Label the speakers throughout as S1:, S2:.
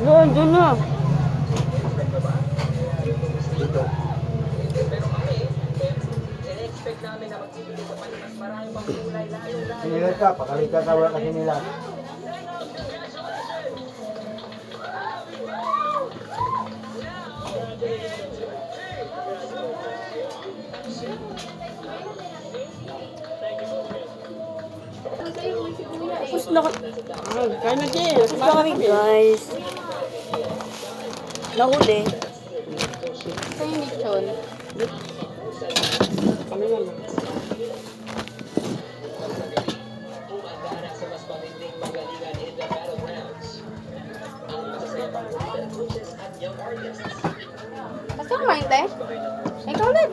S1: Doon na.
S2: Dito. Sinilat ka, pakalit ka tawa kasi nila.
S1: Tapos na. Ay, kaya na din. Tapos na kami guys. Nahuli. Sa yung lechon. Kami naman. Basta kumain tayo? Ikaw ulit.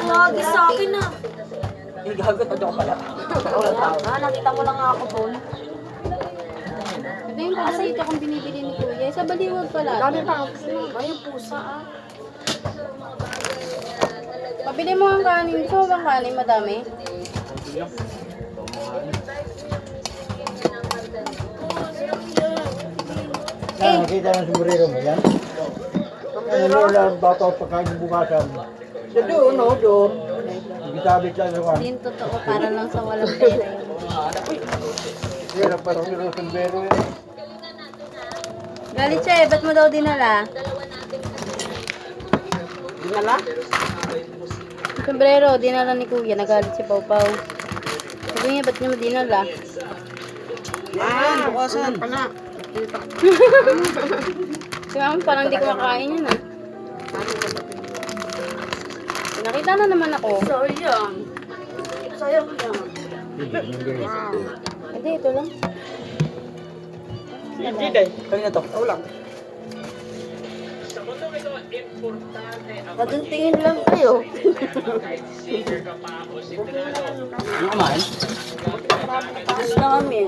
S1: Lagi sa akin na. Gagot na pala. Nakita mo lang ako po.
S3: Ito yung pala dito kung binibili ni Kuya. Sa Baliwag pala.
S1: Dami pa ako. Ay, yung pusa ah.
S3: Pabili mo ang kanin. Gusto mo bang kanin? Madami?
S2: Nakita ng sombrero mo yan? Ano lang, bata pagkain bukasan. Doon, no, doon. Bitabit lang yung
S3: Hindi yung totoo. Para lang sa walang pera yun.
S2: hirap pa rin yung sombrero yan.
S3: Galit siya eh. Ba't mo daw dinala?
S1: Dinala?
S3: Sombrero, dinala ni Kuya. Nagalit si Pau Pau. Sabi niya, ba't niya mo dinala?
S1: Ah, bukasan. Pala.
S3: Si Mama parang di ko makain yun ah. Nakita na naman ako.
S1: Sayang. Sayang lang.
S3: Hindi, ito lang.
S1: Hindi dahil. Kanina to. Ako lang. Kagantingin lang kayo.
S2: Ano kumain?
S1: Tapos na kami.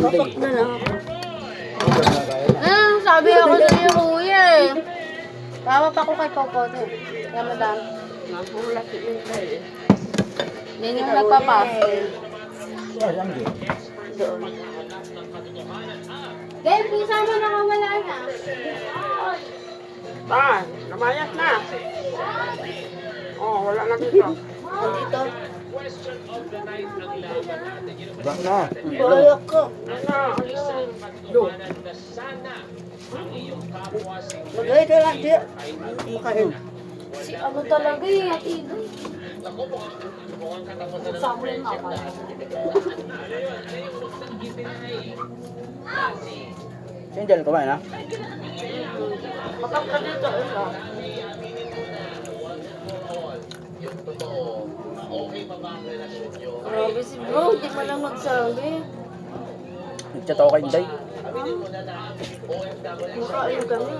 S1: Papak na lang ako.
S3: Sabi ako sa iyo, Kuya eh. Tawa pa ko kay Popote. Kaya madami.
S1: Nagulat yun tayo.
S3: Yan yung nagpapas.
S2: Yes, ang di.
S1: Doon.
S3: Dahil pusa mo nakawala na.
S1: Ah, namayas na. Oh, wala na dito. Nandito.
S2: Bak na.
S1: Bayak ko. Do. Lagay ka lang dito. Makain.
S3: Si ano talaga eh, at ido. Sabi lang ako.
S2: Angel, kumain ha?
S1: Matak ka dito. Isa. Grabe si bro, di mo lang magsabi.
S2: Nagchat ako kay Inday.
S1: Makain kami.